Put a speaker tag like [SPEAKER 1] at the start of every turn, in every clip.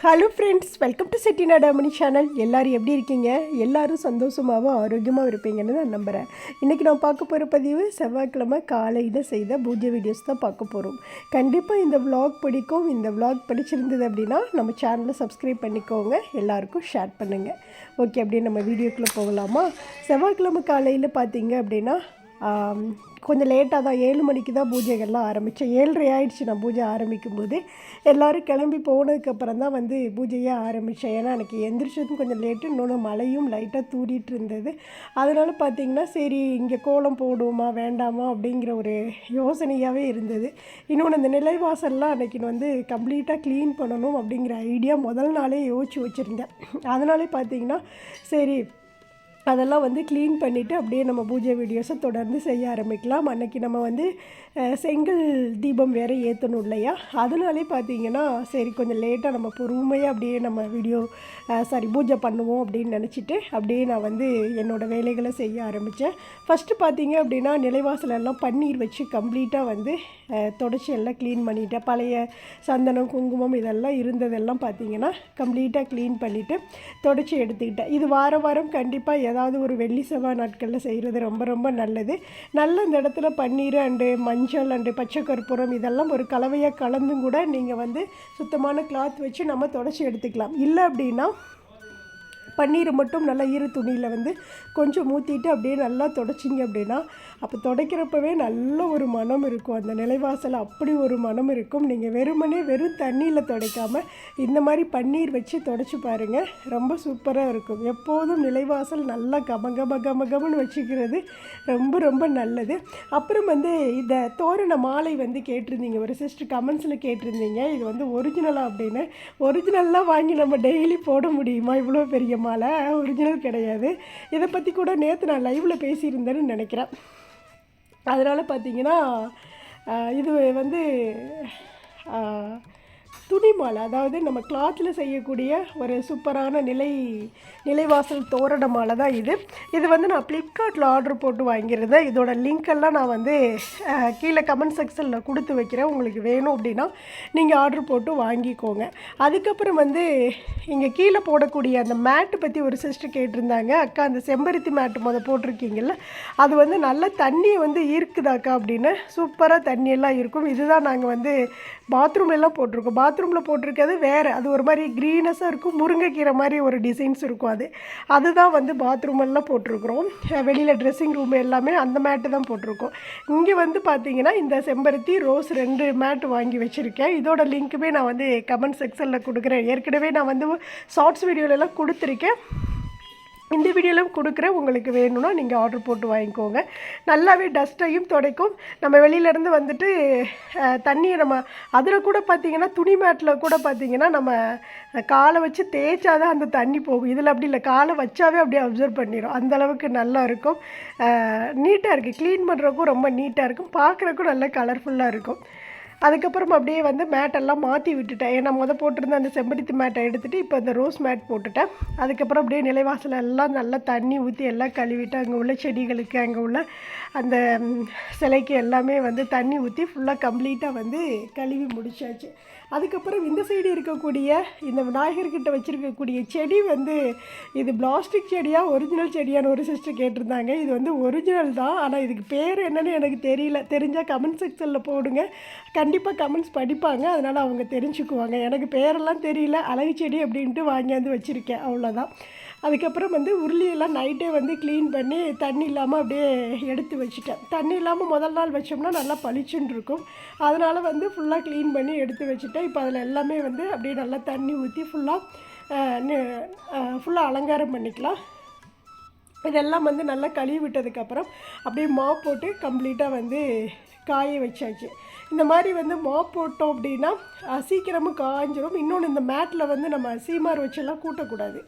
[SPEAKER 1] Hello friends, welcome to Chettinad அம்மணி channel. எல்லோரும் எப்படி இருக்கீங்க? எல்லோரும் சந்தோஷமாகவும் ஆரோக்கியமாக இருப்பீங்கன்னு நான் நம்புகிறேன். இன்றைக்கி நான் பார்க்க போகிற பதிவு செவ்வாய்க்கிழமை காலையில் செய்த பூஜை வீடியோஸ் தான் பார்க்க போகிறோம். கண்டிப்பாக இந்த விலாக் பிடிக்கும். இந்த விலாக் பிடிச்சிருந்தது அப்படின்னா நம்ம சேனலை சப்ஸ்கிரைப் பண்ணிக்கோங்க, எல்லாருக்கும் ஷேர் பண்ணுங்கள். ஓகே, அப்படியே நம்ம வீடியோக்குள்ளே போகலாமா? செவ்வாய்க்கிழமை காலையில் பார்த்தீங்க அப்படின்னா கொஞ்சம் லேட்டாக தான் 7 மணிக்கு தான் பூஜைகள்லாம் ஆரம்பித்தேன். 7:30 ஆகிடுச்சு நான் பூஜை ஆரம்பிக்கும் போது. எல்லோரும் கிளம்பி போனதுக்கப்புறம் தான் வந்து பூஜையே ஆரம்பித்தேன். ஏன்னா எனக்கு எந்திரிச்சதும் கொஞ்சம் லேட்டு, இன்னொன்று மழையும் லைட்டாக தூரிட்டு இருந்தது. அதனால் பார்த்திங்கன்னா சரி இங்கே கோலம் போடுவோமா வேண்டாமா அப்படிங்கிற ஒரு யோசனையாகவே இருந்தது. இன்னொன்று இந்த நிலைவாசல்லாம் அன்றைக்கி வந்து கம்ப்ளீட்டாக க்ளீன் பண்ணணும் அப்படிங்கிற ஐடியா முதல் நாளே யோசிச்சு வச்சுருந்தேன். அதனாலே பார்த்திங்கன்னா சரி அதெல்லாம் வந்து க்ளீன் பண்ணிவிட்டு அப்படியே நம்ம பூஜை வீடியோஸை தொடர்ந்து செய்ய ஆரம்பிக்கலாம். அன்றைக்கி நம்ம வந்து செங்கல் தீபம் வேறு ஏற்றணும் இல்லையா? அதனாலே பார்த்திங்கன்னா சரி கொஞ்சம் லேட்டாக நம்ம பொறுமையாக அப்படியே நம்ம பூஜை பண்ணுவோம் அப்படின்னு நினச்சிட்டு அப்படியே நான் வந்து என்னோடய வேலைகளை செய்ய ஆரம்பித்தேன். ஃபஸ்ட்டு பார்த்திங்க அப்படின்னா நிலைவாசலெல்லாம் பன்னீர் வச்சு கம்ப்ளீட்டாக வந்து தொடச்சி எல்லாம் க்ளீன் பண்ணிவிட்டேன். பழைய சந்தனம் குங்குமம் இதெல்லாம் இருந்ததெல்லாம் பார்த்திங்கன்னா கம்ப்ளீட்டாக க்ளீன் பண்ணிவிட்டு தொடச்சி எடுத்துக்கிட்டேன். இது வாரம் கண்டிப்பாக ஏதாவது ஒரு வெள்ளி செவ்வாய் நாட்களில் செய்கிறது ரொம்ப ரொம்ப நல்லது. நல்ல இந்த இடத்துல பன்னீர் அண்டு மஞ்சள் அண்டு பச்சை கற்பூரம் இதெல்லாம் ஒரு கலவையாக கலந்தும் கூட நீங்கள் வந்து சுத்தமான கிளாத் வச்சு நம்ம தொடச்சி எடுத்துக்கலாம். இல்லை அப்படின்னா பன்னீரை மட்டும் நல்லா ஈர துணியில் வந்து கொஞ்சம் ஊற்றிட்டு அப்படியே நல்லா தொடச்சிங்க அப்படின்னா அப்போ துடைக்கிறப்பவே நல்ல ஒரு மனம் இருக்கும். அந்த நிலைவாசல் அப்படி ஒரு மனம் இருக்கும். நீங்கள் வெறும் தண்ணியில் துடைக்காமல் இந்த மாதிரி பன்னீர் வச்சு தொடச்சி பாருங்கள், ரொம்ப சூப்பராக இருக்கும். எப்போதும் நிலைவாசல் நல்லா கமன்னு வச்சுக்கிறது ரொம்ப ரொம்ப நல்லது. அப்புறம் வந்து இந்த தோரண மாலை வந்து கேட்டிருந்தீங்க, ஒரு சிஸ்டர் கமெண்ட்ஸில் கேட்டிருந்தீங்க இது வந்து ஒரிஜினலாக அப்படின்னு. ஒரிஜினல்லாம் வாங்கி நம்ம டெய்லி போட முடியுமா? இவ்வளோ பெரிய மாலை ஒரிஜினல் கிடையாது. இதை பற்றி கூட நேற்று நான் லைவில் பேசியிருந்தேன்னு நினைக்கிறேன். அதனால் பார்த்திங்கன்னா இது வந்து துணி மாலை, அதாவது நம்ம கிளாத்தில் செய்யக்கூடிய ஒரு சூப்பரான நிலைவாசல் தோரண மாலை தான் இது. இது வந்து நான் ஃப்ளிப்கார்ட்டில் ஆர்டர் போட்டு வாங்கியிருந்தேன். இதோட லிங்க்கெல்லாம் நான் வந்து கீழே கமெண்ட் செக்ஷனில் கொடுத்து வைக்கிறேன். உங்களுக்கு வேணும் அப்படின்னா நீங்கள் ஆர்டர் போட்டு வாங்கிக்கோங்க. அதுக்கப்புறம் வந்து இங்கே கீழே போடக்கூடிய அந்த மேட்டு பற்றி ஒரு சிஸ்டர் கேட்டிருந்தாங்க. அக்கா அந்த செம்பருத்தி மேட்டு போட்டிருக்கீங்கள்ல, அது வந்து நல்ல தண்ணியை வந்து ஈர்க்குதாக்கா அப்படின்னு. சூப்பராக தண்ணியெல்லாம் இருக்கும். இதுதான் நாங்கள் வந்து பாத்ரூம்லாம் போட்டிருக்கோம். பாத்ரூமில் போட்டிருக்கிறது வேறு, அது ஒரு மாதிரி க்ரீனஸாக இருக்கும், முருங்கைக்கீரை மாதிரி ஒரு டிசைன்ஸ் இருக்கும். அதுதான் வந்து பாத்ரூமெல்லாம் போட்டிருக்கிறோம். வெளியில் ட்ரெஸ்ஸிங் ரூம் எல்லாமே அந்த மேட்டு தான் போட்டிருக்கோம். இங்கே வந்து பார்த்திங்கன்னா இந்த செம்பருத்தி ரோஸ் 2 மேட்டு வாங்கி வச்சுருக்கேன். இதோட லிங்க்குமே நான் வந்து கமெண்ட் செக்ஷனில் கொடுக்குறேன். ஏற்கனவே நான் வந்து ஷார்ட்ஸ் வீடியோலலாம் கொடுத்துருக்கேன், இந்த வீடியோவில் கொடுக்குறேன். உங்களுக்கு வேணும்னா நீங்கள் ஆர்டர் போட்டு வாங்கிக்கோங்க. நல்லாவே டஸ்ட்டையும் துடைக்கும். நம்ம வெளியிலேருந்து வந்துட்டு தண்ணியை நம்ம அதில் கூட பார்த்திங்கன்னா துணி மேட்டில் கூட பார்த்திங்கன்னா நம்ம காலை வச்சு தேய்ச்சாதான் அந்த தண்ணி போகும். இதில் அப்படி இல்லை, காலை வச்சாவே அப்படியே அப்சர்வ் பண்ணிடும். அந்தளவுக்கு நல்லா இருக்கும். நீட்டாக இருக்குது, க்ளீன் பண்ணுறதுக்கும் ரொம்ப நீட்டாக இருக்கும், பார்க்குறதுக்கும் நல்லா கலர்ஃபுல்லாக இருக்கும். அதுக்கப்புறம் அப்படியே வந்து மேட்டெல்லாம் மாற்றி விட்டுட்டேன். ஏன்னா போட்டிருந்த அந்த செம்பருத்தி மேட்டை எடுத்துகிட்டு இப்போ இந்த ரோஸ் மேட் போட்டுட்டேன். அதுக்கப்புறம் அப்படியே நிலைவாசல் எல்லாம் நல்லா தண்ணி ஊற்றி எல்லாம் கழுவிட்டு அங்கே உள்ள செடிகளுக்கு அங்கே உள்ள அந்த சிலைக்கு எல்லாமே வந்து தண்ணி ஊற்றி ஃபுல்லாக கம்ப்ளீட்டாக வந்து கழுவி முடிச்சாச்சு. அதுக்கப்புறம் இந்த சைடு இருக்கக்கூடிய இந்த விநாயகர்கிட்ட வச்சுருக்கக்கூடிய செடி வந்து இது பிளாஸ்டிக் செடியாக ஒரிஜினல் செடியான்னு ஒரு சிஸ்டர் கேட்டிருந்தாங்க. இது வந்து ஒரிஜினல் தான், ஆனால் இதுக்கு பேர் என்னன்னு எனக்கு தெரியல. தெரிஞ்சால் கமெண்ட் செக்ஷனில் போடுங்க, கண்டிப்பாக கமெண்ட்ஸ் படிப்பாங்க, அதனால் அவங்க தெரிஞ்சுக்குவாங்க. எனக்கு பேரெல்லாம் தெரியல, அழகு செடி அப்படின்ட்டு வாங்கியாந்து வச்சுருக்கேன், அவ்வளோதான். அதுக்கப்புறம் வந்து உருளியெல்லாம் நைட்டே வந்து க்ளீன் பண்ணி தண்ணி இல்லாமல் அப்படியே எடுத்து வச்சுட்டேன். தண்ணி இல்லாமல் முதல் நாள் வச்சோம்னா நல்லா பளிச்சுன்னு இருக்கும். அதனால் வந்து ஃபுல்லாக க்ளீன் பண்ணி எடுத்து வச்சுட்டேன். இப்போ அதில் எல்லாமே வந்து அப்படியே நல்லா தண்ணி ஊற்றி ஃபுல்லாக அலங்காரம் பண்ணிக்கலாம். இதெல்லாம் வந்து நல்லா கழுவி விட்டதுக்கப்புறம் அப்படியே மாப் போட்டு கம்ப்ளீட்டாக வந்து காய வச்சாச்சு. இந்த மாதிரி வந்து மாப் போட்டோம் அப்படின்னா சீக்கிரமும் காய்ஞ்சிரும். இன்னொன்று இந்த மேட்டில் வந்து நம்ம சீமார் வச்செல்லாம் கூட்டக்கூடாது,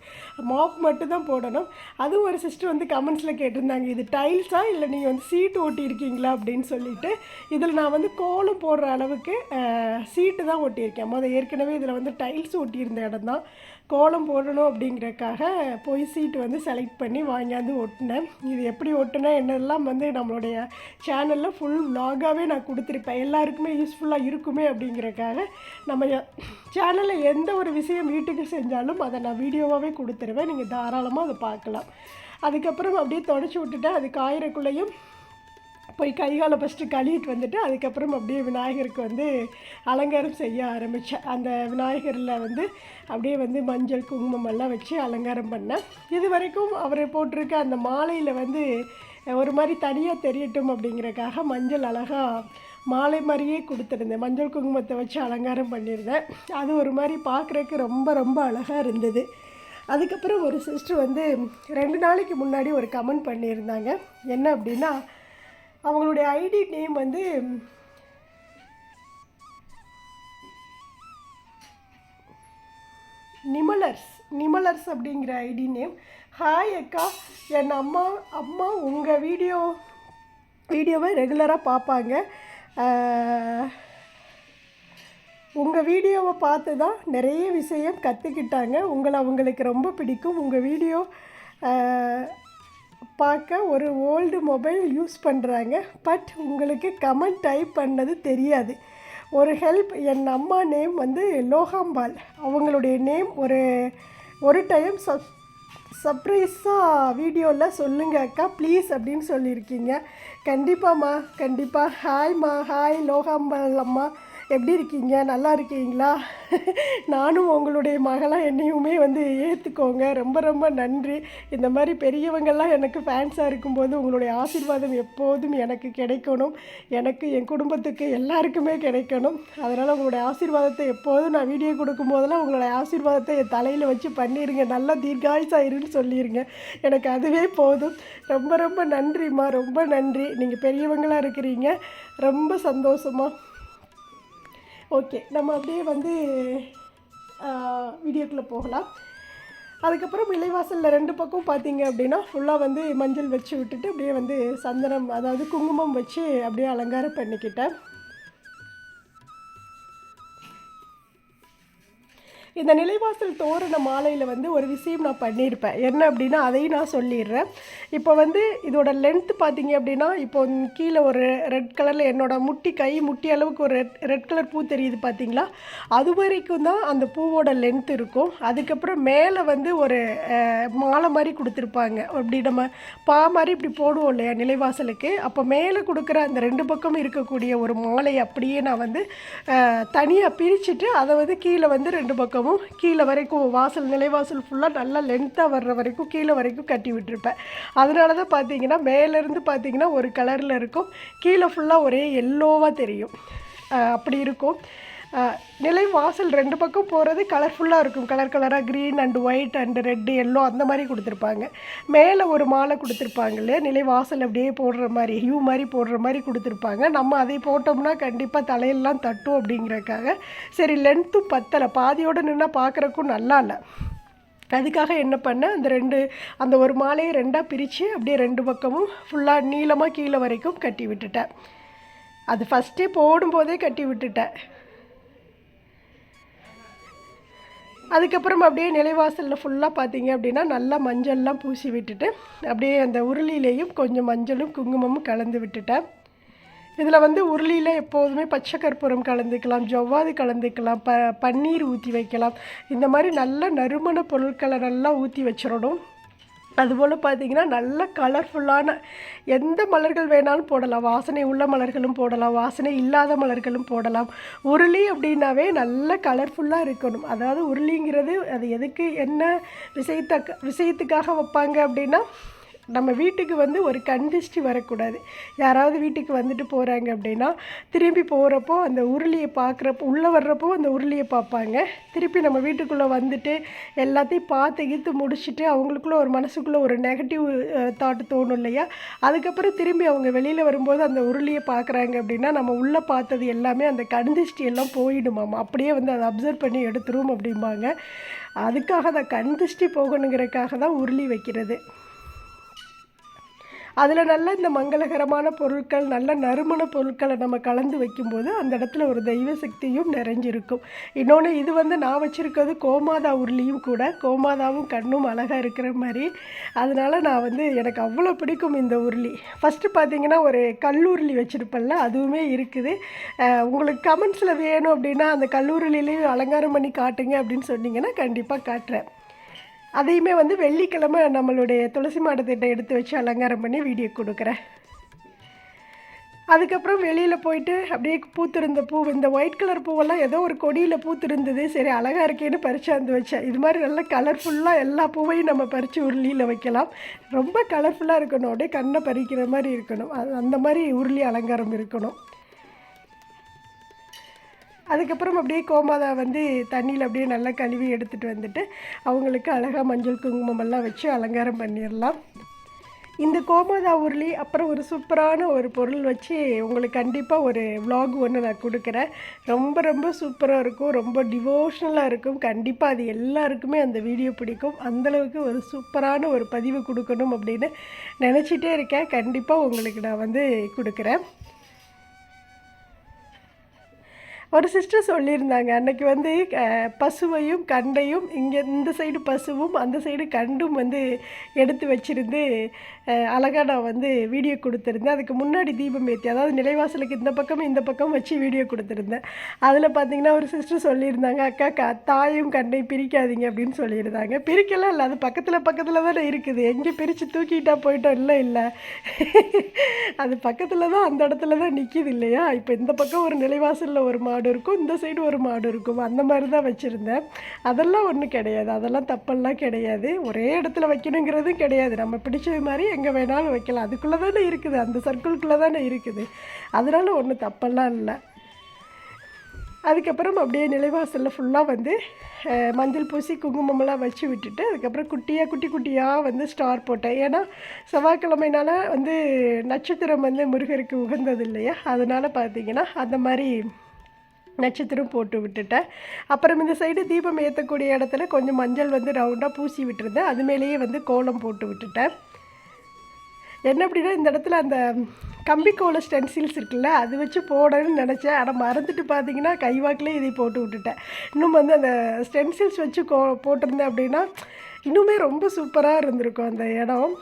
[SPEAKER 1] மாப் மட்டும் தான் போடணும். அதுவும் ஒரு சிஸ்டர் வந்து கமெண்ட்ஸில் கேட்டிருந்தாங்க, இது டைல்ஸா இல்லை நீங்கள் வந்து சீட்டு ஒட்டியிருக்கீங்களா அப்படின்னு சொல்லிட்டு. இதில் நான் வந்து கோலம் போடுற அளவுக்கு சீட்டு தான் ஒட்டியிருக்கேன். ஏற்கனவே இதில் வந்து டைல்ஸ் ஒட்டியிருந்த இடம் தான். கோலம் போடணும் அப்படிங்கிறக்காக போய் சீட்டு வந்து செலக்ட் பண்ணி வாங்கியாந்து ஒட்டினேன். இது எப்படி ஒட்டினேன் என்னெல்லாம் வந்து நம்மளுடைய சேனலில் ஃபுல் vlog-ஆகவே நான் கொடுத்துருப்பேன். எல்லாருக்கும் எல்லாருக்குமே யூஸ்ஃபுல்லாக இருக்குமே அப்படிங்கிறக்காக நம்ம சேனலில் எந்த ஒரு விஷயம் வீட்டுக்கு செஞ்சாலும் அதை நான் வீடியோவாகவே கொடுத்துருவேன். நீங்கள் தாராளமாக அதை பார்க்கலாம். அதுக்கப்புறம் அப்படியே தொடச்சி விட்டுட்டு அது காயிறக்குள்ளேயும் போய் கைகாலை ஃபஸ்ட்டு கழுவிட்டு வந்துட்டு அதுக்கப்புறம் அப்படியே விநாயகருக்கு வந்து அலங்காரம் செய்ய ஆரம்பித்தேன். அந்த விநாயகரில் வந்து அப்படியே வந்து மஞ்சள் குங்குமம் எல்லாம் வச்சு அலங்காரம் பண்ணேன். இது வரைக்கும் அவர் போட்டிருக்க அந்த மாலையில் வந்து ஒரு மாதிரி தனியாக தெரியட்டும் அப்படிங்கிறக்காக மஞ்சள் அழகாக மாலை மாதிரியே கொடுத்துருந்தேன். மஞ்சள் குங்குமத்தை வச்சு அலங்காரம் பண்ணியிருந்தேன். அது ஒரு மாதிரி பார்க்குறதுக்கு ரொம்ப ரொம்ப அழகாக இருந்தது. அதுக்கப்புறம் ஒரு சிஸ்டர் வந்து 2 நாளைக்கு முன்னாடி ஒரு கமெண்ட் பண்ணியிருந்தாங்க. என்ன அப்படின்னா, அவங்களுடைய ஐடி நேம் வந்து நிமலர்ஸ் அப்படிங்கிற ஐடி நேம். ஹாய் அக்கா, என் அம்மா உங்கள் வீடியோவை ரெகுலராக பார்ப்பாங்க. உங்கள் வீடியோவை பார்த்து தான் நிறைய விஷயம் கற்றுக்கிட்டாங்க. அவங்களுக்கு ரொம்ப பிடிக்கும். உங்கள் வீடியோ பார்க்க ஒரு ஓல்டு மொபைல் யூஸ் பண்ணுறாங்க. பட் உங்களுக்கு கமெண்ட் டைப் பண்ணது தெரியாது. ஒரு ஹெல்ப், என் அம்மா நேம் வந்து லோகாம்பால். அவங்களுடைய நேம் ஒரு டைம் சர்ப்ரைஸாக வீடியோவில் சொல்லுங்கள் அக்கா ப்ளீஸ் அப்படின்னு சொல்லியிருக்கீங்க. கண்டிப்பாம்மா, கண்டிப்பாக. ஹாய்மா, ஹாய் லோகாம்பால் அம்மா, எப்படி இருக்கீங்க? நல்லா இருக்கீங்களா? நானும் உங்களுடைய மகளாக என்னையுமே வந்து ஏற்றுக்கோங்க. ரொம்ப ரொம்ப நன்றி. இந்த மாதிரி பெரியவங்கள்லாம் எனக்கு ஃபேன்ஸாக இருக்கும்போது உங்களுடைய ஆசீர்வாதம் எப்போதும் எனக்கு கிடைக்கணும். எனக்கு, என் குடும்பத்துக்கு எல்லாருக்குமே கிடைக்கணும். அதனால் உங்களுடைய ஆசீர்வாதத்தை எப்போதும் நான் வீடியோ கொடுக்கும்போதெல்லாம் உங்களுடைய ஆசீர்வாதத்தை என் தலையில் வச்சு பண்ணிடுங்க. நல்லா தீர்காயுசாயிருன்னு சொல்லிடுங்க. எனக்கு அதுவே போதும். ரொம்ப ரொம்ப நன்றிம்மா, ரொம்ப நன்றி. நீங்கள் பெரியவங்களாக இருக்கிறீங்க. ரொம்ப சந்தோஷமா. ஓகே, நம்ம அப்படியே வந்து வீடியோக்குள்ளே போகலாம். அதுக்கப்புறம் நிலைவாசலில் 2 பக்கம் பார்த்தீங்க அப்படின்னா ஃபுல்லாக வந்து மஞ்சள் வச்சு விட்டுட்டு அப்படியே வந்து சந்தனம், அதாவது குங்குமம் வச்சு அப்படியே அலங்காரம் பண்ணிக்கிட்டேன். இந்த நிலைவாசல் தோரண மாலையில் வந்து ஒரு விஷயம் நான் பண்ணியிருப்பேன். என்ன அப்படின்னா அதையும் நான் சொல்லிடுறேன். இப்போ வந்து இதோட லென்த்து பார்த்தீங்க அப்படின்னா, இப்போ கீழே ஒரு ரெட் கலரில் என்னோடய முட்டி அளவுக்கு ஒரு ரெட் கலர் பூ தெரியுது பார்த்தீங்களா? அது வரைக்கும் தான் அந்த பூவோட லென்த் இருக்கும். அதுக்கப்புறம் மேலே வந்து ஒரு மாலை மாதிரி கொடுத்துருப்பாங்க. அப்படி நம்ம மாதிரி இப்படி போடுவோம் இல்லையா நிலைவாசலுக்கு, அப்போ மேலே கொடுக்குற அந்த 2 பக்கமும் இருக்கக்கூடிய ஒரு மாலை அப்படியே நான் வந்து தனியாக பிரிச்சுட்டு அதை வந்து கீழே வந்து 2 பக்கம் கீழே வரைக்கும் நிலைவாசல் ஃபுல்லாக நல்லா லென்த்தாக வர்ற வரைக்கும் கீழே வரைக்கும் கட்டி விட்டுருப்பேன். அதனால தான் பார்த்தீங்கன்னா மேலேருந்து பார்த்தீங்கன்னா ஒரு கலரில் இருக்கும், கீழே ஃபுல்லாக ஒரே எல்லோவாக தெரியும். அப்படி இருக்கும். நிலைவாசல் 2 பக்கம் போகிறது கலர்ஃபுல்லாக இருக்கும். கலராக green and white and red yellow அந்த மாதிரி கொடுத்துருப்பாங்க. மேலே ஒரு மாலை கொடுத்துருப்பாங்க இல்லையா, நிலைவாசல் அப்படியே போடுற மாதிரி ஹியூ மாதிரி போடுற மாதிரி கொடுத்துருப்பாங்க. நம்ம அதை போட்டோம்னா கண்டிப்பாக தலையெல்லாம் தட்டும் அப்படிங்கிறக்காக சரி லென்த்தும் பத்தலை, பாதியோடு நின்னா பார்க்குறக்கும் நல்லா இல்லை. அதுக்காக என்ன பண்ணேன், அந்த ஒரு மாலையை 2ஆக பிரித்து அப்படியே 2 பக்கமும் ஃபுல்லாக நீளமாக கீழே வரைக்கும் கட்டி விட்டுட்டேன். அது ஃபஸ்ட்டே போடும்போதே கட்டி விட்டுட்டேன். அதுக்கப்புறம் அப்படியே நிலைவாசலில் ஃபுல்லாக பார்த்தீங்க அப்படின்னா நல்லா மஞ்சள்லாம் பூசி விட்டுட்டு அப்படியே அந்த உருளியிலையும் கொஞ்சம் மஞ்சளும் குங்குமமும் கலந்து விட்டுட்டேன். இதில் வந்து உருளியில் எப்போதுமே பச்சை கற்பூரம் கலந்துக்கலாம், ஜவ்வாது கலந்துக்கலாம், பன்னீர் ஊற்றி வைக்கலாம். இந்த மாதிரி நல்ல நறுமண பொருட்களை நல்லா ஊற்றி வச்சிடணும். அதுபோல் பார்த்திங்கன்னா நல்ல கலர்ஃபுல்லான எந்த மலர்கள் வேணாலும் போடலாம். வாசனை உள்ள மலர்களும் போடலாம், வாசனை இல்லாத மலர்களும் போடலாம். உருளி அப்படின்னாவே நல்ல கலர்ஃபுல்லாக இருக்கணும். அதாவது உருளிங்கிறது அது எதுக்கு என்ன விஷயத்துக்காக வைப்பாங்க அப்படின்னா, நம்ம வீட்டுக்கு வந்து ஒரு கண் திருஷ்டி வரக்கூடாது. யாராவது வீட்டுக்கு வந்துட்டு போகிறாங்க அப்படின்னா திரும்பி போகிறப்போ அந்த உருளியை பார்க்குறப்போ, உள்ளே வர்றப்போ அந்த உருளியை பார்ப்பாங்க. திருப்பி நம்ம வீட்டுக்குள்ளே வந்துட்டு எல்லாத்தையும் பார்த்து முடிச்சுட்டு அவங்களுக்குள்ள ஒரு மனசுக்குள்ளே ஒரு நெகட்டிவ் தாட் தோணும் இல்லையா, அதுக்கப்புறம் திரும்பி அவங்க வெளியில் வரும்போது அந்த உருளியை பார்க்குறாங்க அப்படின்னா நம்ம உள்ளே பார்த்தது எல்லாமே அந்த கண் திருஷ்டி எல்லாம் போயிடுமாம். அப்படியே வந்து அதை அப்சர்வ் பண்ணி எடுத்துரும் அப்படிம்பாங்க. அதுக்காக தான் கண் திருஷ்டி போகணுங்கிறதுக்காக தான் உருளி வைக்கிறது. அதில் நல்ல இந்த மங்களகரமான பொருட்கள், நல்ல நறுமண பொருட்களை நம்ம கலந்து வைக்கும்போது அந்த இடத்துல ஒரு தெய்வ சக்தியும் நிறைஞ்சிருக்கும். இன்னொன்று, இது வந்து நான் வச்சுருக்கிறது கோமாதா உருளியும் கூட. கோமாதாவும் கண்ணும் அழகாக இருக்கிற மாதிரி. அதனால் நான் வந்து எனக்கு அவ்வளோ பிடிக்கும் இந்த உருளி. ஃபஸ்ட்டு பார்த்திங்கன்னா ஒரு கல்லூருளி வச்சுருப்பேன்ல, அதுவுமே இருக்குது. உங்களுக்கு கமெண்ட்ஸில் வேணும் அப்படின்னா அந்த கல்லூரிலையும் அலங்காரம் பண்ணி காட்டுங்க அப்படின்னு சொன்னீங்கன்னா கண்டிப்பாக காட்டுறேன். அதையுமே வந்து வெள்ளிக்கிழமை நம்மளுடைய துளசி மாடத்திட்ட எடுத்து வச்சு அலங்காரம் பண்ணி வீடியோ கொடுக்குறேன். அதுக்கப்புறம் வெளியில் போயிட்டு அப்படியே பூத்திருந்த பூ, இந்த ஒயிட் கலர் பூவெல்லாம் ஏதோ ஒரு கொடியில் பூத்திருந்தது. சரி அழகாக இருக்கேன்னு பறிச்சாந்து வச்சேன். இது மாதிரி நல்லா கலர்ஃபுல்லாக எல்லா பூவையும் நம்ம பறித்து உருளியில் வைக்கலாம். ரொம்ப கலர்ஃபுல்லாக இருக்கணும், அப்படியே கண்ணை பறிக்கிற மாதிரி இருக்கணும். அந்த மாதிரி உருளி அலங்காரம் இருக்கணும். அதுக்கப்புறம் அப்படியே கோமாதா வந்து தண்ணியில் அப்படியே நல்லா கழுவி எடுத்துகிட்டு வந்துட்டு அவங்களுக்கு அழகாக மஞ்சள் குங்குமமெல்லாம் வச்சு அலங்காரம் பண்ணிடலாம். இந்த கோமாதா உருளி அப்புறம் ஒரு சூப்பரான ஒரு பொருள் வச்சு உங்களுக்கு கண்டிப்பாக ஒரு vlog ஒன்று நான் கொடுக்குறேன். ரொம்ப ரொம்ப சூப்பராக இருக்கும், ரொம்ப டிவோஷ்னலாக இருக்கும். கண்டிப்பாக அது எல்லாருக்குமே அந்த வீடியோ பிடிக்கும். அந்தளவுக்கு ஒரு சூப்பரான ஒரு பதிவு கொடுக்கணும் அப்படின்னு நினச்சிட்டே இருக்கேன். கண்டிப்பாக உங்களுக்கு நான் வந்து கொடுக்குறேன். ஒரு சிஸ்டர் சொல்லியிருந்தாங்க அன்றைக்கி வந்து பசுவையும் கண்டையும் இங்கே இந்த சைடு பசுவும் அந்த சைடு கண்டும் வந்து எடுத்து வச்சுருந்து அழகாக நான் வந்து வீடியோ கொடுத்துருந்தேன். அதுக்கு முன்னாடி தீபம் ஏற்றி, அதாவது நிலைவாசலுக்கு இந்த பக்கம் வச்சு வீடியோ கொடுத்துருந்தேன். அதில் பார்த்திங்கன்னா ஒரு சிஸ்டர் சொல்லியிருந்தாங்க, அக்கா தாயும் கண்டையும் பிரிக்காதீங்க அப்படின்னு சொல்லியிருந்தாங்க. பிரிக்கலாம் இல்லை, அது பக்கத்தில் தானே இருக்குது, எங்கே பிரித்து தூக்கிட்டா போயிட்டோம். இல்லை அது பக்கத்தில் தான், அந்த இடத்துல தான் நிற்கிது இல்லையா. இப்போ இந்த பக்கம் ஒரு நிலைவாசலில் ஒரு மாடு இருக்கும், இந்த சைடு ஒரு மாடு இருக்கும், அந்த மாதிரி தான் வச்சுருந்தேன். அதெல்லாம் ஒன்றும் கிடையாது, அதெல்லாம் தப்பெல்லாம் கிடையாது. ஒரே இடத்துல வைக்கணுங்கிறதும் கிடையாது. நம்ம பிடிச்சது மாதிரி எங்கே வேணாலும் வைக்கலாம். அதுக்குள்ளே தானே இருக்குது, அந்த சர்க்கிள்குள்ளே தானே இருக்குது. அதனால் ஒன்றும் தப்பெல்லாம் இல்லை. அதுக்கப்புறம் அப்படியே நிலைவாசலில் ஃபுல்லாக வந்து மஞ்சள் பூசி குங்குமமெல்லாம் வச்சு விட்டுட்டு அதுக்கப்புறம் குட்டியாக வந்து ஸ்டார் போட்டேன். ஏன்னா செவ்வாய்க்கிழமைனால வந்து நட்சத்திரம் வந்து முருகருக்கு உகந்தது இல்லையா, அதனால் பார்த்திங்கன்னா அந்த மாதிரி நட்சத்திரம் போட்டு விட்டுட்டேன். அப்புறம் இந்த சைடு தீபம் ஏற்றக்கூடிய இடத்துல கொஞ்சம் மஞ்சள் வந்து ரவுண்டாக பூசி விட்டுருந்தேன். அது மேலேயே வந்து கோலம் போட்டு விட்டுட்டேன். என்ன அப்படின்னா இந்த இடத்துல அந்த கம்பிக்கோல ஸ்டென்சில்ஸ் இருக்குல்ல, அது வச்சு போடணும்னு நினச்சேன். ஆனால் மறந்துட்டு பார்த்திங்கன்னா கைவாக்கிலே இதை போட்டு விட்டுட்டேன். இன்னும் வந்து அந்த ஸ்டென்சில்ஸ் வச்சு போட்டிருந்தேன் அப்படின்னா இன்னுமே ரொம்ப சூப்பராக இருந்திருக்கும் அந்த இடம்.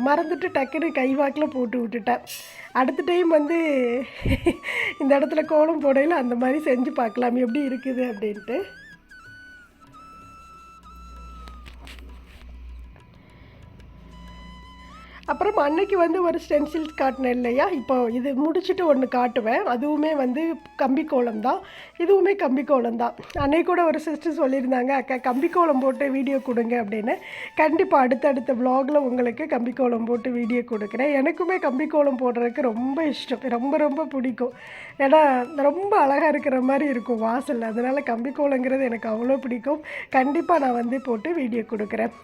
[SPEAKER 1] மறந்துட்டு டக்குன்னு கைவாக்கில் போட்டு விட்டுட்டேன். அடுத்த டைம் வந்து இந்த இடத்துல கோலம் போடையில் அந்த மாதிரி செஞ்சு பார்க்கலாம் எப்படி இருக்குது அப்படின்ட்டு. அப்புறம் அன்னைக்கு வந்து ஒரு ஸ்டென்சில்ஸ் காட்டினேன் இல்லையா, இப்போ இது முடிச்சுட்டு ஒன்று காட்டுவேன். அதுவுமே வந்து கம்பிக்கோலம் தான், இதுவுமே கம்பிக்கோலம் தான். அன்னைக்கு கூட ஒரு சிஸ்டர் சொல்லியிருந்தாங்க, அக்கா கம்பிக்கோலம் போட்டு வீடியோ கொடுங்க அப்படின்னு. கண்டிப்பாக அடுத்தடுத்த விலாகில் உங்களுக்கு கம்பிக்கோலம் போட்டு வீடியோ கொடுக்குறேன். எனக்குமே கம்பிக்கோலம் போடுறதுக்கு ரொம்ப இஷ்டம், ரொம்ப ரொம்ப பிடிக்கும். ஏன்னா ரொம்ப அழகாக இருக்கிற மாதிரி இருக்கும் வாசல், அதனால் கம்பிக்கோலங்கிறது எனக்கு அவ்வளோ பிடிக்கும். கண்டிப்பாக நான் வந்து போட்டு வீடியோ கொடுக்குறேன்.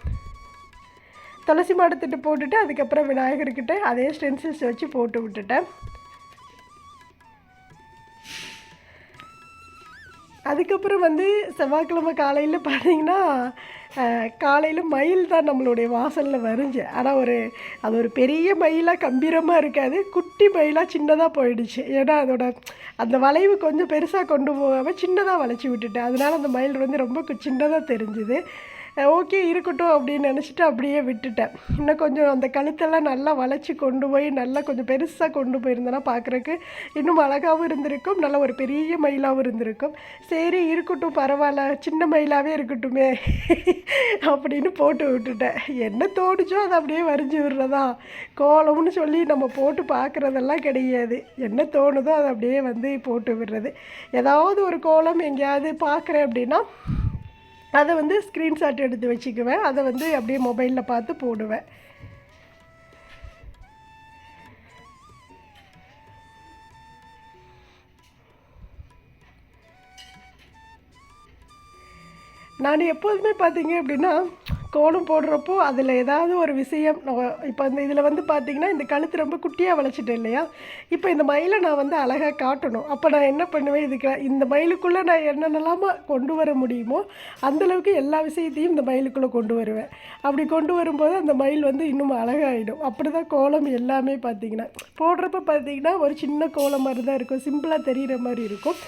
[SPEAKER 1] துளசி மாடத்திட்டு போட்டுட்டு அதுக்கப்புறம் விநாயகர்கிட்ட அதே ஸ்டென்சில்ஸ் வச்சு போட்டு விட்டுட்டேன். அதுக்கப்புறம் வந்து செவ்வாய்க்கிழமை காலையில் பார்த்திங்கன்னா காலையில் மயில் தான் நம்மளுடைய வாசலில் வருஞ்சு. ஆனால் அது ஒரு பெரிய மயிலாக கம்பீரமாக இருக்காது, குட்டி மயிலாக சின்னதாக போயிடுச்சு. ஏன்னா அந்த வளைவு கொஞ்சம் பெருசாக கொண்டு போகாமல் சின்னதாக வளைச்சி விட்டுட்டேன். அதனால் அந்த மயில் வந்து ரொம்ப சின்னதாக தெரிஞ்சுது. ஓகே இருக்கட்டும் அப்படின்னு நினச்சிட்டு அப்படியே விட்டுட்டேன். இன்னும் கொஞ்சம் அந்த கழுத்தெல்லாம் நல்லா வளைச்சி கொண்டு போய் நல்லா கொஞ்சம் பெருசாக கொண்டு போயிருந்தேன்னா பார்க்குறக்கு இன்னும் அழகாகவும் இருந்திருக்கும், நல்ல ஒரு பெரிய மயிலாகவும் இருந்திருக்கும். சரி இருக்கட்டும் பரவாயில்ல, சின்ன மயிலாகவே இருக்கட்டுமே அப்படின்னு போட்டு விட்டுட்டேன். என்ன தோணுச்சோ அதை அப்படியே வரைஞ்சி விடுறதா, கோலம்னு சொல்லி நம்ம போட்டு பார்க்குறதெல்லாம் கிடையாது. என்ன தோணுதோ அதை அப்படியே வந்து போட்டு விடுறது. ஏதாவது ஒரு கோலம் எங்கேயாவது பார்க்குறேன் அப்படின்னா அதை வந்து ஸ்க்ரீன்ஷாட் எடுத்து வச்சுக்குவேன். அதை வந்து அப்படியே மொபைலில் பார்த்து போடுவேன். நான் எப்போதுமே பார்த்தீங்க அப்படின்னா கோலம் போடுறப்போ அதில் ஏதாவது ஒரு விஷயம் இப்போ இந்த இதில் வந்து பார்த்திங்கன்னா இந்த கழுத்து ரொம்ப குட்டியாக வளைச்சிட்டேன் இல்லையா, இப்போ இந்த மயிலை நான் வந்து அழகாக காட்டணும். அப்போ நான் என்ன பண்ணுவேன், இதுக்கு இந்த மயிலுக்குள்ளே நான் என்னென்னலாமா கொண்டு வர முடியுமோ அந்தளவுக்கு எல்லா விஷயத்தையும் இந்த மயிலுக்குள்ளே கொண்டு வருவேன். அப்படி கொண்டு வரும்போது அந்த மயில் வந்து இன்னும் அழகாகிடும். அப்படி தான் கோலம் எல்லாமே பார்த்திங்கன்னா போடுறப்ப பார்த்திங்கன்னா ஒரு சின்ன கோலம் மாதிரி தான் இருக்கும், சிம்பிளாக தெரிகிற மாதிரி இருக்கும்.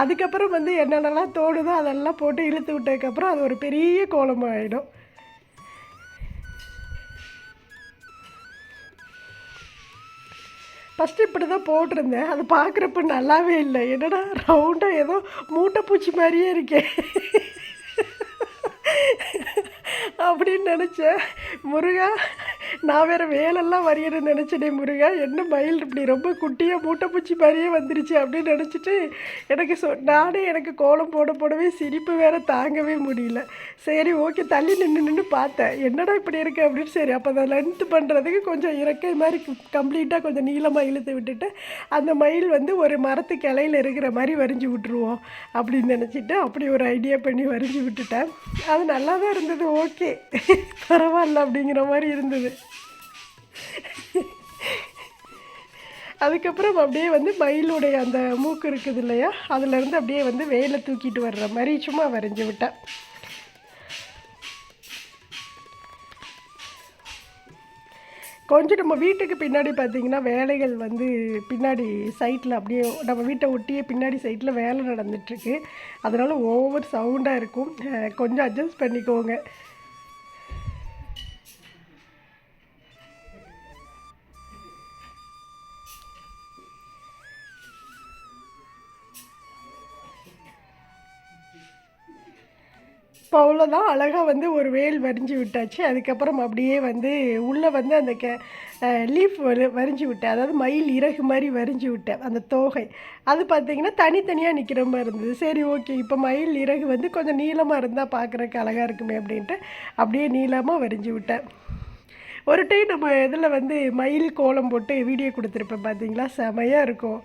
[SPEAKER 1] அதுக்கப்புறம் வந்து என்னென்னலாம் தோணுதோ அதெல்லாம் போட்டு இழுத்து விட்டதுக்கப்புறம் அது ஒரு பெரிய கோலமாக ஆகிடும். ஃபஸ்ட்டு இப்படி தான் போட்டிருந்தேன். அது பார்க்குறப்ப நல்லாவே இல்லை. என்னடா ரவுண்டாக ஏதோ மூட்டைப்பூச்சி மாதிரியே இருக்கே அப்படின்னு நினச்சேன். முருகா, நான் வேறு வேலெல்லாம் வரையணும்னு நினச்சேனே முருகா, என்ன மயில் இப்படி ரொம்ப குட்டியாக மூட்டைப்பூச்சி மாதிரியே வந்துருச்சு அப்படின்னு நினச்சிட்டு எனக்கு நானே எனக்கு கோலம் போடவே சிரிப்பு வேறு தாங்கவே முடியல. சரி ஓகே, தள்ளி நின்று பார்த்தேன், என்னடா இப்படி இருக்குது அப்படின்னு. சரி அப்போ அதை லென்த்து பண்ணுறதுக்கு கொஞ்சம் இறக்கை மாதிரி கம்ப்ளீட்டாக கொஞ்சம் நீளமாக இழுத்து விட்டுட்டு அந்த மயில் வந்து ஒரு மரத்து கிளையில் இருக்கிற மாதிரி வரைஞ்சி விட்ருவோம் அப்படின்னு நினச்சிட்டு அப்படி ஒரு ஐடியா பண்ணி வரைஞ்சி விட்டுட்டேன். அது நல்லா தான் இருந்தது, ஓகே பரவாயில்ல அப்படிங்கிற மாதிரி இருந்தது. அதுக்கப்புறம் அப்படியே வந்து மயிலுடைய அந்த மூக்கு இருக்குது இல்லையா, அதுலேருந்து அப்படியே வந்து வேலை தூக்கிட்டு வர்ற மாதிரி சும்மா வரைஞ்சி விட்டேன். கொஞ்சம் நம்ம வீட்டுக்கு பின்னாடி பார்த்திங்கன்னா வேலைகள் வந்து பின்னாடி சைட்டில் அப்படியே நம்ம வீட்டை ஒட்டியே பின்னாடி சைட்டில் வேலை நடந்துகிட்ருக்கு. அதனால் ஓவர் சவுண்டாக இருக்கும், கொஞ்சம் அட்ஜஸ்ட் பண்ணிக்கோங்க. இப்போ அவ்வளோதான், அழகாக வந்து ஒரு வேல் வரைஞ்சி விட்டாச்சு. அதுக்கப்புறம் அப்படியே வந்து உள்ளே வந்து அந்த லீஃப் வரைஞ்சி விட்டேன், அதாவது மயில் இறகு மாதிரி வரைஞ்சி விட்டேன். அந்த தோகை அது பார்த்திங்கன்னா தனித்தனியாக நிற்கிற மாதிரி இருந்தது. சரி ஓகே, இப்போ மயில் இறகு வந்து கொஞ்சம் நீளமாக இருந்தால் பார்க்குறக்கு அழகாக இருக்குமே அப்படின்ட்டு அப்படியே நீளமாக வரைஞ்சி விட்டேன். ஒரு டைம் நம்ம இதில் வந்து மயில் கோலம் போட்டு வீடியோ கொடுத்துருப்பேன் பார்த்திங்களா, செமையாக இருக்கும்.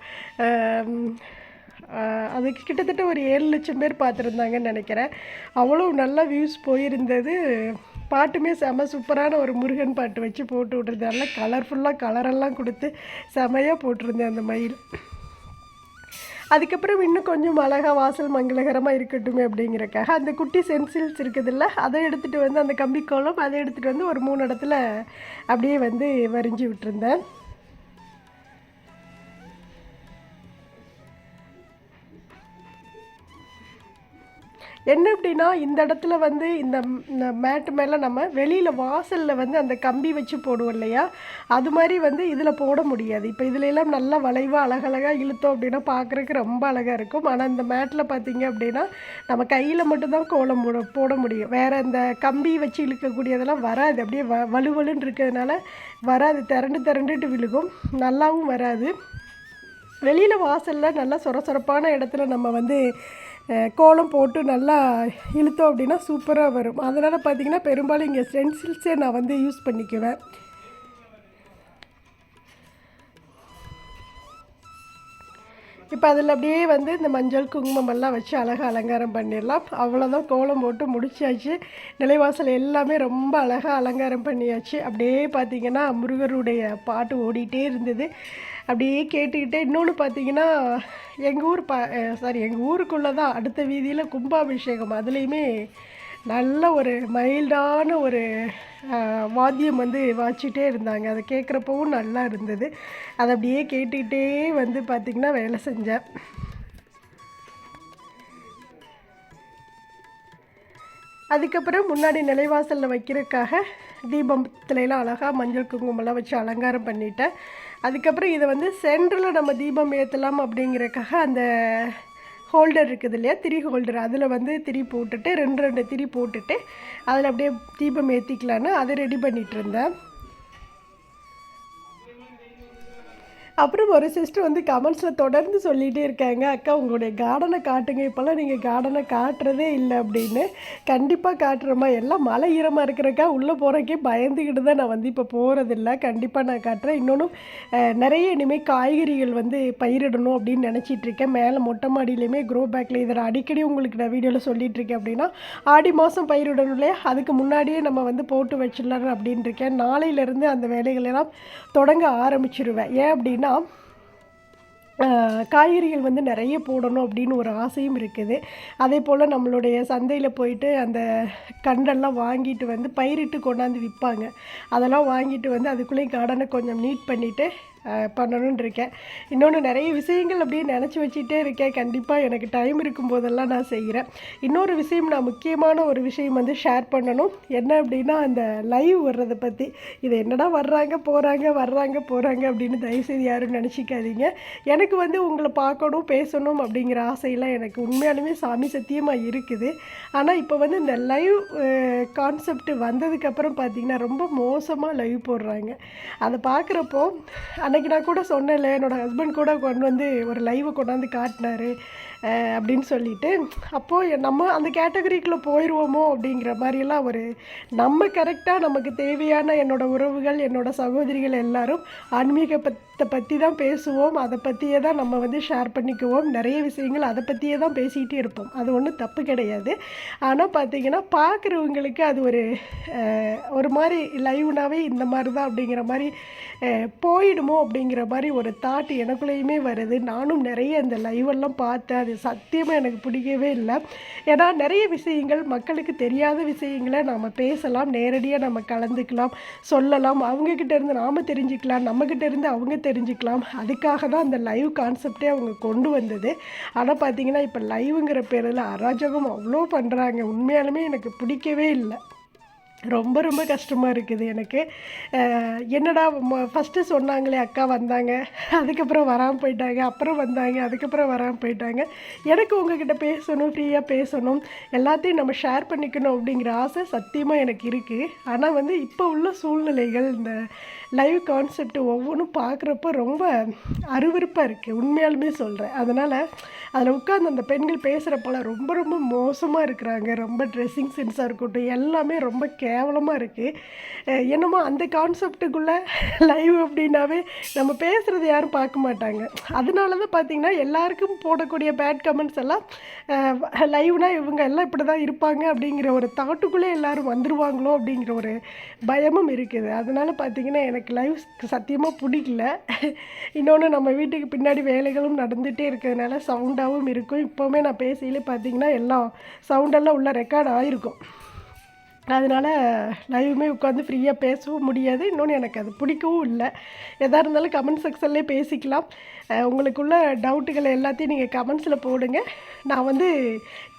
[SPEAKER 1] அதுக்கு கிட்டத்தட்ட ஒரு 7 லட்சம் பேர் பார்த்துருந்தாங்கன்னு நினைக்கிறேன். அவ்வளோ நல்லா வியூஸ் போயிருந்தது. பாட்டுமே செம சூப்பரான ஒரு முருகன் பாட்டு வச்சு போட்டு விட்ருந்தேன். நல்லா கலர்ஃபுல்லாக கலரெல்லாம் கொடுத்து செமையாக போட்டிருந்தேன் அந்த மயில். அதுக்கப்புறம் இன்னும் கொஞ்சம் அழகாக வாசல் மங்களகரமாக இருக்கட்டுமே அப்படிங்கிறக்காக அந்த குட்டி சென்சில்ஸ் இருக்குதுல்ல, அதை எடுத்துகிட்டு வந்து அந்த கம்பிக்கோலம் அதை எடுத்துகிட்டு வந்து ஒரு 3 இடத்துல அப்படியே வந்து வரைஞ்சி விட்டுருந்தேன். என்ன அப்படின்னா இந்த இடத்துல வந்து இந்த மேட்டு மேலே நம்ம வெளியில் வாசலில் வந்து அந்த கம்பி வச்சு போடுவோம் இல்லையா, அது மாதிரி வந்து இதில் போட முடியாது. இப்போ இதில் எல்லாம் நல்லா வளைவாக அழகழகாக இழுத்தோம் அப்படின்னா பார்க்குறதுக்கு ரொம்ப அழகாக இருக்கும். ஆனால் இந்த மேட்டில் பார்த்திங்க அப்படின்னா நம்ம கையில் மட்டும்தான் கோலம் போட முடியும். வேறு இந்த கம்பி வச்சு இழுக்கக்கூடியதெல்லாம் வராது, அப்படியே வலுவலுன்னு இருக்கிறதுனால வராது, திரண்டுட்டு விழுகும், நல்லாவும் வராது. வெளியில் வாசலில் நல்லா சொரசொரப்பான இடத்துல நம்ம வந்து கோலம் போட்டு நல்லா இழுத்தோம் அப்படின்னா சூப்பராக வரும். அதனால் பார்த்திங்கன்னா பெரும்பாலும் இங்கே ஸ்டென்சில்ஸே நான் வந்து யூஸ் பண்ணிக்குவேன். இப்போ அதில் அப்படியே வந்து இந்த மஞ்சள் குங்குமமெல்லாம் வச்சு அழகாக அலங்காரம் பண்ணிடலாம். அவ்வளோதான், கோலம் போட்டு முடிச்சாச்சு. நிலைவாசல் எல்லாமே ரொம்ப அழகாக அலங்காரம் பண்ணியாச்சு. அப்படியே பார்த்திங்கன்னா முருகருடைய பாட்டு ஓடிட்டே இருந்தது, அப்படியே கேட்டுக்கிட்டே. இன்னொன்று பார்த்திங்கன்னா எங்கள் ஊருக்குள்ளே தான் அடுத்த வீதியில் கும்பாபிஷேகம். அதுலேயுமே நல்ல ஒரு மைல்டான ஒரு வாத்தியம் வந்து வாச்சிட்டே இருந்தாங்க. அதை கேட்குறப்பவும் நல்லா இருந்தது. அதை அப்படியே கேட்டுக்கிட்டே வந்து பார்த்திங்கன்னா வேலை செஞ்சேன். அதுக்கப்புறம் முன்னாடி நிலைவாசலில் வைக்கிறதுக்காக தீபத்துலலாம் அழகாக மஞ்சள் குங்குமம்லாம் வச்சு அலங்காரம் பண்ணிட்டேன். அதுக்கப்புறம் இதை வந்து சென்டரில் நம்ம தீபம் ஏற்றலாம் அப்படிங்கிறக்காக அந்த ஹோல்டர் இருக்குது இல்லையா, திரி ஹோல்டர், அதில் வந்து திரி போட்டுட்டு 2 திரி போட்டுட்டு அதில் அப்படியே தீபம் ஏற்றிக்கலான்னு அதை ரெடி பண்ணிகிட்டு இருந்தேன். அப்புறம் ஒரு சிஸ்டர் வந்து கமெண்ட்ஸில் தொடர்ந்து சொல்லிகிட்டே இருக்காங்க, அக்கா உங்களுடைய கார்டனை காட்டுங்க, இப்போல்லாம் நீங்கள் கார்டனை காட்டுறதே இல்லை அப்படின்னு. கண்டிப்பாக காட்டுறோமா, எல்லாம் மழை ஈரமாக இருக்கிறக்கா உள்ளே போகிறக்கே பயந்துக்கிட்டு தான் நான் வந்து இப்போ போகிறதில்ல. கண்டிப்பாக நான் காட்டுறேன். இன்னொன்றும் நிறைய இனிமேல் காய்கறிகள் வந்து பயிரிடணும் அப்படின்னு நினச்சிட்ருக்கேன். மேலே மொட்டை மாடியிலையுமே க்ரோ பேக்கில் இதை அடிக்கடி உங்களுக்கு நான் வீடியோவில் சொல்லிகிட்ருக்கேன். அப்படின்னா ஆடி மாதம் பயிரிடணும் இல்லையா, அதுக்கு முன்னாடியே நம்ம வந்து போட்டு வச்சிடலாம் அப்படின்னு இருக்கேன். நாளையிலேருந்து அந்த வேலைகளெல்லாம் தொடங்க ஆரம்பிச்சிருவேன். ஏன் அப்படின்னா காய்கறிகள் வந்து நிறைய போடணும் அப்படின்னு ஒரு ஆசையும் இருக்குது. அதே போல் நம்மளுடைய சந்தையில் போயிட்டு அந்த கண்டெல்லாம் வாங்கிட்டு வந்து பயிரிட்டு கொண்டாந்து விற்பாங்க. அதெல்லாம் வாங்கிட்டு வந்து அதுக்குள்ளேயும் கார்டனை கொஞ்சம் நீட் பண்ணிவிட்டு பண்ணணுன்னு இருக்கேன். இன்னொன்று நிறைய விஷயங்கள் அப்படியே நினச்சி வச்சுட்டே இருக்கேன். கண்டிப்பாக எனக்கு டைம் இருக்கும்போதெல்லாம் நான் செய்கிறேன். இன்னொரு விஷயம், நான் முக்கியமான ஒரு விஷயம் வந்து ஷேர் பண்ணணும். என்ன அப்படின்னா அந்த லைவ் வர்றதை பற்றி. இது என்னடா வர்றாங்க போகிறாங்க அப்படின்னு தயவுசெய்து யாரும் நினச்சிக்காதீங்க. எனக்கு வந்து உங்களை பார்க்கணும் பேசணும் அப்படிங்கிற ஆசையெல்லாம் எனக்கு உண்மையாலுமே சாமி சத்தியமாக இருக்குது. ஆனால் இப்போ வந்து இந்த லைவ் கான்செப்ட் வந்ததுக்கப்புறம் பார்த்திங்கன்னா ரொம்ப மோசமாக லைவ் போடுறாங்க. அதை பார்க்குறப்போ அன்றைக்கி நான் கூட சொன்னேன்ல, என்னோடய ஹஸ்பண்ட் கூட கொண்டு வந்து ஒரு லைவை கொண்டாந்து காட்டினார் அப்படின்னு சொல்லிட்டு, அப்போது நம்ம அந்த கேட்டகரிக்குள்ளே போயிடுவோமோ அப்படிங்கிற மாதிரியெல்லாம் ஒரு நம்ம கரெக்டாக நமக்கு தேவையான என்னோடய உறவுகள், என்னோடய சகோதரிகள் எல்லோரும் ஆன்மீகத்தை பற்றி தான் பேசுவோம். அதை பற்றியே தான் நம்ம வந்து ஷேர் பண்ணிக்குவோம். நிறைய விஷயங்கள் அதை பற்றியே தான் பேசிகிட்டே இருப்போம். அது ஒன்றும் தப்பு கிடையாது. ஆனால் பார்த்திங்கன்னா பார்க்குறவங்களுக்கு அது ஒரு மாதிரி லைவ்னாவே இந்த மாதிரி தான் அப்படிங்கிற மாதிரி போயிடுமோ அப்படிங்கிற மாதிரி ஒரு தாட் எனக்குள்ளேயுமே வருது. நானும் நிறைய இந்த லைவெல்லாம் பார்த்தேன். அது சத்தியமாக எனக்கு பிடிக்கவே இல்லை. ஏன்னா நிறைய விஷயங்கள் மக்களுக்கு தெரியாத விஷயங்களை நாம் பேசலாம், நேரடியாக நம்ம கலந்துக்கலாம், சொல்லலாம், அவங்கக்கிட்ட இருந்து நாம் தெரிஞ்சுக்கலாம், நம்மக்கிட்ட இருந்து அவங்க தெரிஞ்சுக்கலாம். அதுக்காக தான் அந்த லைவ் கான்செப்டே அவங்க கொண்டு வந்தது. ஆனால் பார்த்திங்கன்னா இப்போ லைவுங்கிற பேரில் அராஜகம் அவ்வளோ பண்ணுறாங்க. உண்மையாலுமே எனக்கு பிடிக்கவே இல்லை. ரொம்ப ரொம்ப கஷ்டமாக இருக்குது எனக்கு. என்னடா ஃபஸ்ட்டு சொன்னாங்களே அக்கா வந்தாங்க, அதுக்கப்புறம் வராமல் போயிட்டாங்க, அப்புறம் வந்தாங்க, அதுக்கப்புறம் வராமல் போயிட்டாங்க. எனக்கு உங்ககிட்ட பேசணும், ஃப்ரீயாக பேசணும், எல்லாத்தையும் நம்ம ஷேர் பண்ணிக்கணும் அப்படிங்கிற ஆசை சத்தியமாக எனக்கு இருக்குது. ஆனால் வந்து இப்போ உள்ள சூழ்நிலைகள் இந்த லைவ் கான்செப்ட் ஒவ்வொன்றும் பார்க்குறப்ப ரொம்ப அருவருப்பாக இருக்குது, உண்மையாலுமே சொல்கிறேன். அதனால் அதில் உட்காந்து அந்த பெண்கள் பேசுகிறப்பெல்லாம் ரொம்ப ரொம்ப மோசமாக இருக்கிறாங்க. ரொம்ப ட்ரெஸ்ஸிங் சென்ஸாக இருக்கட்டும், எல்லாமே ரொம்ப கேவலமாக இருக்குது. என்னமோ அந்த கான்செப்டுக்குள்ளே லைவ் அப்படின்னாவே நம்ம பேசுகிறது யாரும் பார்க்க மாட்டாங்க. அதனால தான் பார்த்திங்கன்னா எல்லாருக்கும் போடக்கூடிய பேட் கமெண்ட்ஸ் எல்லாம் லைவ்னால் இவங்க எல்லாம் இப்படி தான் இருப்பாங்க அப்படிங்கிற ஒரு தாட்டுக்குள்ளே எல்லோரும் வந்துடுவாங்களோ அப்படிங்கிற ஒரு பயமும் இருக்குது. அதனால் பார்த்திங்கன்னா எனக்கு லைவ் சத்தியமாக பிடிக்கல. இன்னொன்று நம்ம வீட்டுக்கு பின்னாடி வேலைகளும் நடந்துகிட்டே இருக்கிறதுனால சவுண்டாகவும் இருக்கும். இப்போவுமே நான் பேசியிலே பார்த்திங்கன்னா எல்லாம் சவுண்டெல்லாம் உள்ள ரெக்கார்ட் ஆகிருக்கும். அதனால் லைவுமே உட்காந்து ஃப்ரீயாக பேசவும் முடியாது. இன்னொன்று எனக்கு அது பிடிக்கவும் இல்லை. எதாக இருந்தாலும் கமெண்ட் செக்ஷன்லேயே பேசிக்கலாம். உங்களுக்குள்ள டவுட்டுகளை எல்லாத்தையும் நீங்கள் கமெண்ட்ஸில் போடுங்க. நான் வந்து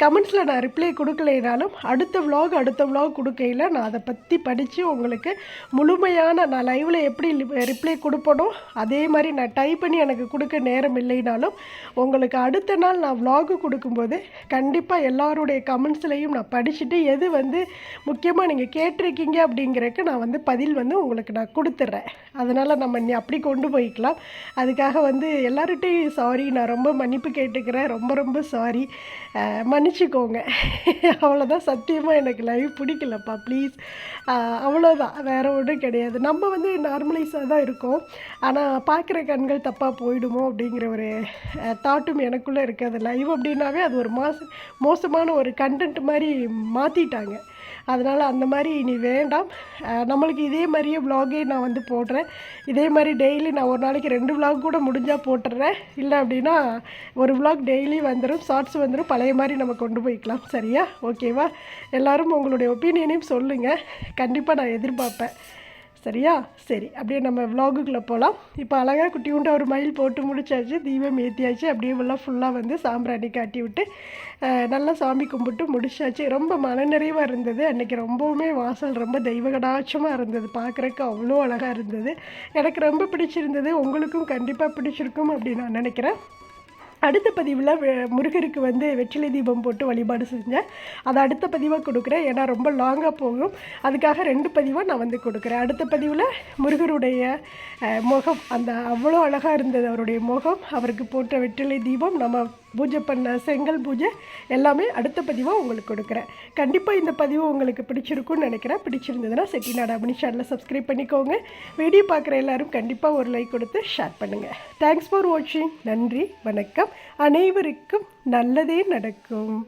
[SPEAKER 1] கமெண்ட்ஸில் நான் ரிப்ளை கொடுக்கலைனாலும் அடுத்த விலாக் கொடுக்கையில் நான் அதை பற்றி படித்து உங்களுக்கு முழுமையான நான் லைவில் எப்படி ரிப்ளை கொடுப்பனோ அதே மாதிரி நான் டைப் பண்ணி எனக்கு கொடுக்க நேரம் இல்லைனாலும் உங்களுக்கு அடுத்த நாள் நான் விலாகு கொடுக்கும்போது கண்டிப்பாக எல்லாருடைய கமெண்ட்ஸ்லையும் நான் படிச்சுட்டு எது வந்து முக்கியமாக நீங்கள் கேட்டிருக்கீங்க அப்படிங்கிறதுக்கு நான் வந்து பதில் வந்து உங்களுக்கு நான் கொடுத்துட்றேன். அதனால் நம்ம அப்படி கொண்டு போய்க்கலாம். அதுக்காக வந்து எல்லார்கிட்டையும் சாரி, நான் ரொம்ப மன்னிப்பு கேட்டுக்கிறேன். ரொம்ப ரொம்ப சாரி, மன்னிச்சிக்கோங்க. அவ்வளோதான். சத்தியமாக எனக்கு லைவ் பிடிக்கலப்பா, ப்ளீஸ். அவ்வளோதான், வேறு ஒன்றும் கிடையாது. நம்ம வந்து நார்மலைஸாக தான் இருக்கோம். ஆனால் பார்க்குற கண்கள் தப்பாக போயிடுமோ அப்படிங்கிற ஒரு தாட்டும் எனக்குள்ளே இருக்குது. அது லைவ் அப்படின்னாவே அது ஒரு மோசமான ஒரு கண்டென்ட் மாதிரி மாற்றிட்டாங்க. அதனால் அந்த மாதிரி இனி வேண்டாம். நம்மளுக்கு இதே மாதிரியே விலாகே நான் வந்து போடுறேன். இதே மாதிரி டெய்லி நான் ஒரு நாளைக்கு 2 விலாக் கூட முடிஞ்சால் போட்டுடுறேன். இல்லை அப்படின்னா ஒரு விலாக் டெய்லி வந்துடும், ஷார்ட்ஸ் வந்துடும். பழைய மாதிரி நம்ம கொண்டு போய்க்கலாம். சரியா? ஓகேவா? எல்லோரும் உங்களுடைய ஒப்பீனியனையும் சொல்லுங்கள். கண்டிப்பாக நான் எதிர்பார்ப்பேன். சரியா? சரி, அப்படியே நம்ம விலாகுக்குள்ளே போகலாம். இப்போ அழகாக குட்டியுண்ட ஒரு மயில் போட்டு முடிச்சாச்சு, தீபம் ஏற்றியாச்சு. அப்படியே ஃபுல்லாக வந்து சாம்பிராணி காட்டி விட்டு நல்லா சாமி கும்பிட்டு முடிச்சாச்சு. ரொம்ப மனநிறைவாக இருந்தது. அன்றைக்கி ரொம்பவுமே வாசல் ரொம்ப தெய்வகடாட்சமாக இருந்தது. பார்க்குறக்கு அவ்வளோ அழகாக இருந்தது. எனக்கு ரொம்ப பிடிச்சிருந்தது. உங்களுக்கும் கண்டிப்பாக பிடிச்சிருக்கும் அப்படின்னு நான் நினைக்கிறேன். அடுத்த பதிவில் முருகருக்கு வந்து வெற்றிலை தீபம் போட்டு வழிபாடு செஞ்சேன். அதை அடுத்த பதிவாக கொடுக்குறேன். ஏன்னா ரொம்ப லாங்காக போகும். அதுக்காக 2 பதிவாக நான் வந்து கொடுக்குறேன். அடுத்த பதிவில் முருகருடைய முகம் அந்த அவ்வளோ அழகாக இருந்தது. அவருடைய முகம், அவருக்கு போட்ட வெற்றிலை தீபம், நம்ம பூஜை பண்ண செங்கல் பூஜை எல்லாமே அடுத்த பதிவாக உங்களுக்கு கொடுக்குறேன். கண்டிப்பாக இந்த பதிவு உங்களுக்கு பிடிச்சிருக்குன்னு நினைக்கிறேன். பிடிச்சிருந்ததுன்னா செட்டிநாடு அம்மணி சேனலை சப்ஸ்கிரைப் பண்ணிக்கோங்க. வீடியோ பார்க்குற எல்லோரும் கண்டிப்பாக ஒரு லைக் கொடுத்து ஷேர் பண்ணுங்கள். தேங்க்ஸ் ஃபார் வாட்சிங். நன்றி, வணக்கம். அனைவருக்கும் நல்லதே நடக்கும்.